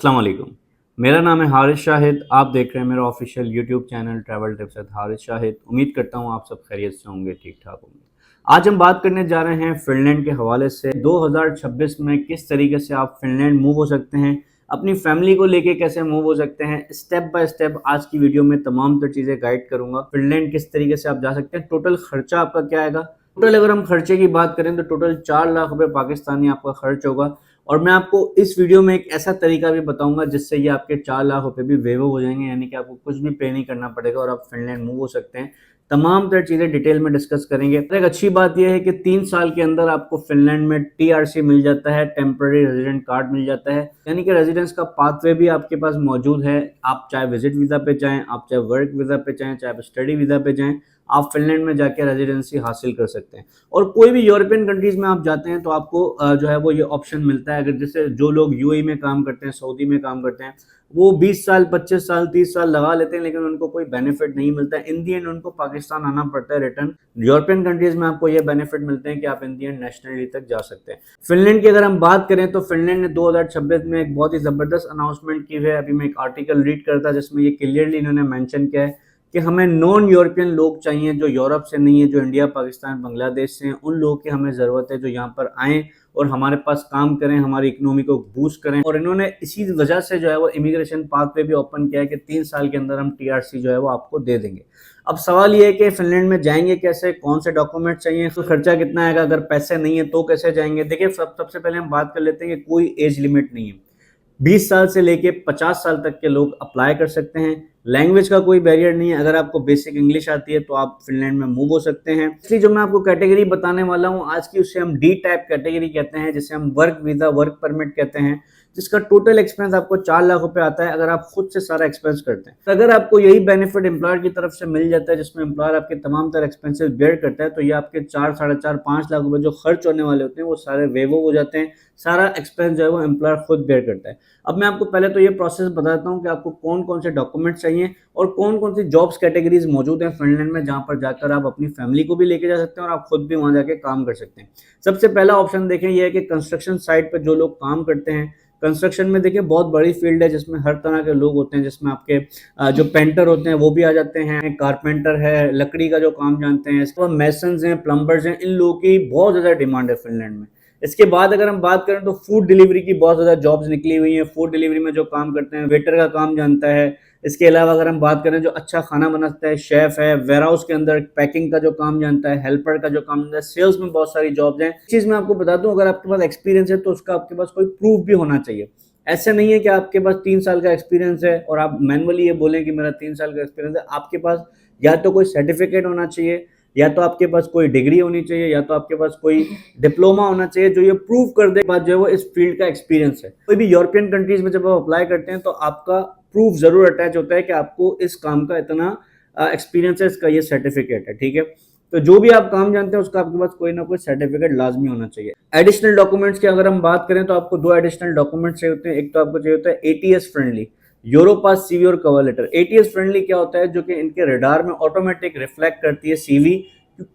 अस्सलाम वालेकुम। मेरा नाम है हारिस शाहिद। आप देख रहे हैं मेरा official YouTube channel travel tips with Haris Shahid. उम्मीद करता हूँ आप सब खैरियत से होंगे, ठीक-ठाक होंगे। आज हम बात करने जा रहे हैं फ़िनलैंड के हवाले से 2026 में किस तरीके से आप फ़िनलैंड मूव हो सकते हैं, अपनी फ़ैमिली को लेके कैसे मूव हो सकते हैं। स्टेप बाय स्टेप आज की वीडियो में तमाम तर चीज़ें गाइड करूँगा। फ़िनलैंड किस तरीके से आप जा सकते हैं, टोटल खर्चा आपका क्या आएगा। टोटल अगर हम खर्चे की बात करें तो टोटल 4 लाख रुपए पाकिस्तानी आपका खर्च होगा। और मैं आपको इस वीडियो में एक ऐसा तरीका भी बताऊंगा जिससे ये आपके 4 लाख रुपए भी वेव हो जाएंगे, यानी कि आपको कुछ भी पे नहीं करना पड़ेगा और आप फिनलैंड मूव हो सकते हैं। तमाम तरह चीज़ें डिटेल में डिस्कस करेंगे। एक अच्छी बात यह है कि 3 साल के अंदर आपको फिनलैंड में टीआरसी मिल जाता है, टेम्पररी रेजिडेंट कार्ड मिल जाता है, यानी कि रेजिडेंस का पाथवे भी आपके पास मौजूद है। आप चाहे विजिट वीज़ा पे जाएँ, आप चाहे वर्क वीज़ा पे जाएँ, चाहे आप स्टडी वीज़ा पे जाएँ, आप फिनलैंड में जाके रेजिडेंसी हासिल कर सकते हैं। और कोई भी यूरोपियन कंट्रीज़ में आप जाते हैं तो आपको जो है वो ये ऑप्शन मिलता है। अगर जैसे जो लोग यूएई में काम करते हैं, सऊदी में काम करते हैं, वो 20 साल, 25 साल, 30 साल लगा लेते हैं, लेकिन उनको कोई बेनिफिट नहीं मिलता है। इन दी एंड उनको पाकिस्तान आना पड़ता है रिटर्न। यूरोपियन कंट्रीज़ में आपको ये बेनिफिट मिलते हैं कि आप इन दी एंड नेशनलिटी तक जा सकते हैं। फिनलैंड की अगर हम बात करें तो फिनलैंड ने 2026 में एक बहुत ही ज़बरदस्त अनाउंसमेंट की है। अभी मैं एक आर्टिकल रीड कर था जिसमें ये क्लियरली इन्होंने मेंशन किया है कि हमें नॉन यूरोपियन लोग चाहिए, जो यूरोप से नहीं है, जो इंडिया, पाकिस्तान, बांग्लादेश से हैं। उन लोगों की हमें ज़रूरत है जो यहाँ पर आएँ और हमारे पास काम करें, हमारी इकोनॉमी को बूस्ट करें। और इन्होंने इसी वजह से जो है वो इमिग्रेशन पाथवे भी ओपन किया है कि 3 साल के अंदर हम टीआरसी जो है वो आपको दे देंगे। अब सवाल ये है कि फिनलैंड में जाएंगे कैसे, कौन से डॉक्यूमेंट चाहिए, तो खर्चा कितना आएगा, अगर पैसे नहीं है तो कैसे जाएंगे। देखिए, सबसे पहले हम बात कर लेते हैं कि कोई एज लिमिट नहीं है। 20 साल से लेके 50 साल तक के लोग अप्लाई कर सकते हैं। लैंग्वेज का कोई बैरियर नहीं है। अगर आपको बेसिक इंग्लिश आती है तो आप फिनलैंड में मूव हो सकते हैं। इसलिए जो मैं आपको कैटेगरी बताने वाला हूँ आज की, उससे हम डी टाइप कैटेगरी कहते हैं, जिसे हम वर्क वीज़ा, वर्क परमिट कहते हैं, जिसका टोटल एक्सपेंस आपको 4 लाख रुपए आता है अगर आप खुद से सारा एक्सपेंस करते हैं। तो अगर आपको यही बेनिफिट एम्प्लॉयर की तरफ से मिल जाता है, जिसमें एम्प्लॉयर आपके तमाम तरह एक्सपेंसेस बेयर करता है, तो ये आपके 4, साढ़े 4, 5 लाख रुपए जो खर्च होने वाले होते हैं वो सारे वेव हो जाते हैं। सारा एक्सपेंस जो है वो एम्प्लॉयर खुद बेयर करता है। अब मैं आपको पहले तो ये प्रोसेस बताता हूँ कि आपको कौन-कौन से डॉक्यूमेंट चाहिए और कौन-कौन सी जॉब्स कैटेगरीज मौजूद हैं फिनलैंड में, जहाँ पर जाकर आप अपनी फैमिली को भी लेके जा सकते हैं और आप खुद भी वहाँ जाके काम कर सकते हैं। सबसे पहला ऑप्शन देखें, ये है कि कंस्ट्रक्शन साइट पे जो लोग काम करते हैं। कंस्ट्रक्शन में देखिए बहुत बड़ी फील्ड है जिसमें हर तरह के लोग होते हैं, जिसमें आपके जो पेंटर होते हैं वो भी आ जाते हैं, कारपेंटर है, लकड़ी का जो काम जानते हैं, इसके बाद मेसन्स हैं, प्लम्बर्स हैं, इन लोगों की बहुत ज़्यादा डिमांड है फिनलैंड में। इसके बाद अगर हम बात करें तो फूड डिलीवरी की बहुत ज़्यादा जॉब्स निकली हुई हैं। फूड डिलीवरी में जो काम करते हैं, वेटर का काम जानता है। इसके अलावा अगर हम बात करें जो अच्छा खाना बनाता है, शेफ़ है, वेयरहाउस के अंदर पैकिंग का जो काम जानता है, हेल्पर का जो काम जानता है, सेल्स में बहुत सारी जॉब्स हैं। चीज़ मैं आपको बता दूँ, अगर आपके पास एक्सपीरियंस है तो उसका आपके पास कोई प्रूफ भी होना चाहिए। ऐसा नहीं है कि आपके पास 3 साल का एक्सपीरियंस है और आप मैनुअली ये बोलें कि मेरा 3 साल का एक्सपीरियंस है। आपके पास या तो कोई सर्टिफिकेट होना चाहिए, या तो आपके पास कोई डिग्री होनी चाहिए, या तो आपके पास कोई डिप्लोमा होना चाहिए जो ये प्रूव कर दे बाद जो है वो इस फील्ड का एक्सपीरियंस है। कोई भी यूरोपियन कंट्रीज में जब आप अप्लाई करते हैं तो आपका प्रूफ जरूर अटैच होता है कि आपको इस काम का इतना एक्सपीरियंस है, इसका ये सर्टिफिकेट है, ठीक है। तो जो भी आप काम जानते हैं उसका आपके पास कोई ना कोई सर्टिफिकेट लाजमी होना चाहिए। एडिशनल डॉक्यूमेंट्स की अगर हम बात करें तो आपको 2 एडिशनल डॉक्यूमेंट्स चाहिए होते हैं। एक तो आपको चाहिए होता है एटीएस फ्रेंडली यूरोपास सीवी और कवर लेटर। एटीएस फ्रेंडली क्या होता है, जो कि इनके रडार में ऑटोमेटिक रिफ्लेक्ट करती है सीवी।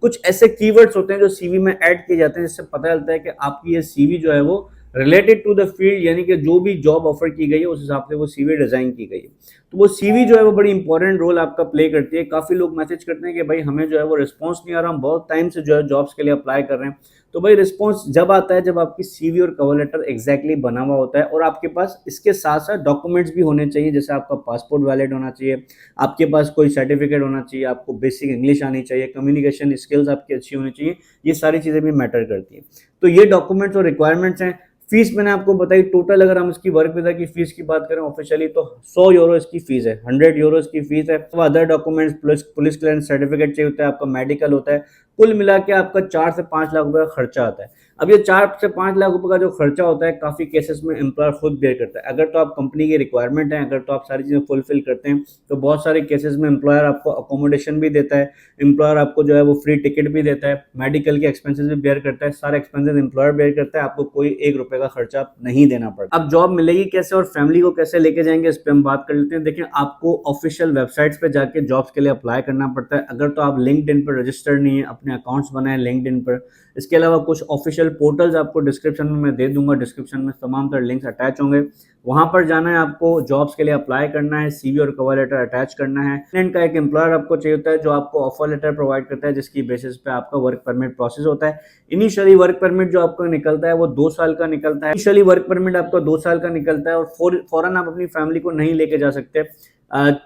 कुछ ऐसे कीवर्ड्स होते हैं जो सीवी में ऐड किए जाते हैं, जिससे पता चलता है कि आपकी ये सीवी जो है वो रिलेटेड टू द फील्ड, यानी कि जो भी जॉब ऑफर की गई है उस हिसाब से वो सीवी डिजाइन की गई है। तो वो सीवी जो है वो बड़ी इंपॉर्टेंट रोल आपका प्ले करती है। काफी लोग मैसेज करते हैं कि भाई हमें जो है वो रिस्पॉन्स नहीं आ रहा, हम बहुत टाइम से जो है जॉब्स के लिए अप्लाई कर रहे हैं। तो भाई रिस्पॉन्स जब आता है जब आपकी सीवी और कवर लेटर एग्जैक्टली बना हुआ होता है और आपके पास इसके साथ साथ डॉक्यूमेंट्स भी होने चाहिए, जैसे आपका पासपोर्ट वैलिड होना चाहिए, आपके पास कोई सर्टिफिकेट होना चाहिए, आपको बेसिक इंग्लिश आनी चाहिए, कम्युनिकेशन स्किल्स आपकी अच्छी होनी चाहिए। ये सारी चीज़ें भी मैटर करती हैं। तो ये डॉक्यूमेंट्स और रिक्वायरमेंट्स हैं। फीस मैंने आपको बताई। टोटल अगर हम इसकी वर्क वीजा की फीस की बात करें ऑफिशियली तो 100 यूरो इसकी फीस है, 100 यूरो इसकी फीस है। तो other documents plus police clearance certificate चाहिए होता है, आपका मेडिकल होता है। कुल मिला के आपका 4 से 5 लाख रुपए का खर्चा आता है। अब ये 4 से 5 लाख रुपए का जो खर्चा होता है काफ़ी केसेस में एम्प्लॉयर खुद बेयर करता है। अगर तो आप कंपनी की रिक्वायरमेंट है, अगर तो आप सारी चीज़ें फुलफिल करते हैं तो बहुत सारे केसेस में एम्प्लॉयर आपको अकोमोडेशन भी देता है, एम्प्लॉयर आपको जो है वो फ्री टिकट भी देता है, मेडिकल के एक्सपेंसेस भी बेयर करता है। सारे एक्सपेंसेस एम्प्लॉयर बेयर करता है, आपको कोई 1 रुपए का खर्चा नहीं देना पड़ता। अब जॉब मिलेगी कैसे और फैमिली को कैसे लेके जाएंगे, इस पर हम बात कर लेते हैं। देखिए, आपको ऑफिशियल वेबसाइट्स पे जाके जॉब्स के लिए अप्लाई करना पड़ता है। अगर तो आप लिंक्डइन पर रजिस्टर्ड नहीं है, अपने अकाउंट्स बनाए लिंक्डइन पर। इसके अलावा कुछ ऑफिशियल ऑफिशियल पोर्टल्स आपको डिस्क्रिप्शन में मैं दे दूंगा, डिस्क्रिप्शन में तमाम तरह लिंक्स अटैच होंगे, वहां पर जाना है, आपको जॉब्स के लिए अप्लाई करना है, सीवी और कवर लेटर अटैच करना है। फिनलैंड का एक एम्प्लॉयर आपको चाहिए होता है जो आपको ऑफर लेटर प्रोवाइड करता है, जिसकी बेसिस पे आपका वर्क परमिट प्रोसेस होता है। इनिशियली वर्क परमिट जो आपको निकलता है वो 2 साल का निकलता है। इनिशियली वर्क परमिट आपका 2 साल का निकलता है और फौरन आप अपनी फैमिली को नहीं लेके जा सकते।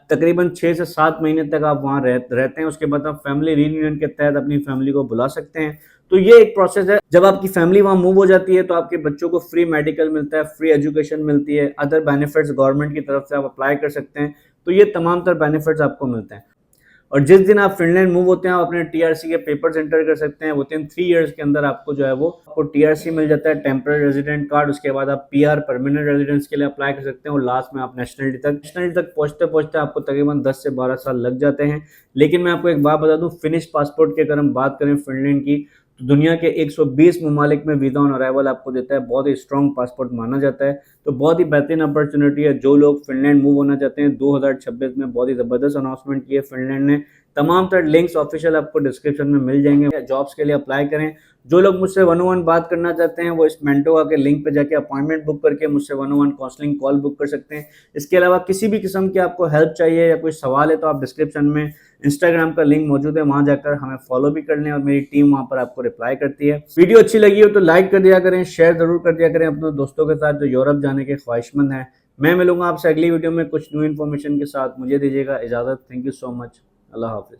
तकरीबन 6 से 7 महीने तक आप वहाँ रहते हैं, उसके बाद आप फैमिली रीयूनियन के तहत अपनी फैमिली को बुला सकते हैं। तो ये एक प्रोसेस है। जब आपकी फैमिली वहाँ मूव हो जाती है तो आपके बच्चों को फ्री मेडिकल मिलता है, फ्री एजुकेशन मिलती है, अदर बेनिफिट्स गवर्नमेंट की तरफ से आप अप्लाई कर सकते हैं। तो ये तमाम तरह बेनिफिट्स आपको मिलते हैं। और जिस दिन आप फिनलैंड मूव होते हैं आप अपने टीआरसी के पेपर्स एंटर कर सकते हैं। विद इन 3 इयर्स के अंदर आपको जो है वो आपको टीआरसी मिल जाता है, टेम्पररी रेजिडेंट कार्ड। उसके बाद आप पीआर परमानेंट रेजिडेंस के लिए अप्लाई कर सकते हैं और लास्ट में आप नेशनलिटी तक पहुंचते पहुंचते आपको तकरीबन 10 से 12 साल लग जाते हैं। लेकिन मैं आपको एक बात बता दूं, फिनिश पासपोर्ट की अगर हम बात करें फिनलैंड की, तो दुनिया के 120 ममालिक में वीजा ऑन अराइवल आपको देता है। बहुत ही स्ट्रॉन्ग पासपोर्ट माना जाता है। तो बहुत ही बेहतरीन अपॉर्चुनिटी है। जो लोग फिनलैंड मूव होना चाहते हैं, 2026 में बहुत ही जबरदस्त अनाउंसमेंट की है फिनलैंड ने। तमाम तरह लिंक्स ऑफिशियल आपको डिस्क्रिप्शन में मिल जाएंगे। जॉब्स के लिए अप्लाई करें। जो लोग मुझसे 1-on-1 बात करना चाहते हैं वो इस मेंटोआ के लिंक पे जाके अपॉइंटमेंट बुक करके मुझसे 1-on-1 काउंसलिंग कॉल बुक कर सकते हैं। इसके अलावा किसी भी किस्म की आपको हेल्प चाहिए या कोई सवाल है तो आप डिस्क्रिप्शन में इंस्टाग्राम का लिंक मौजूद है, वहां जाकर हमें फॉलो भी कर लें और मेरी टीम वहां पर आपको रिप्लाई करती है। वीडियो अच्छी लगी हो तो लाइक कर दिया करें, शेयर जरूर कर दिया करें अपने दोस्तों के साथ जो यूरोप जाने के ख्वाहिशमंद हैं। मैं मिलूंगा आपसे अगली वीडियो में कुछ न्यू इन्फॉर्मेशन के साथ। मुझे दीजिएगा इजाजत। Thank you so much. Allah Hafiz.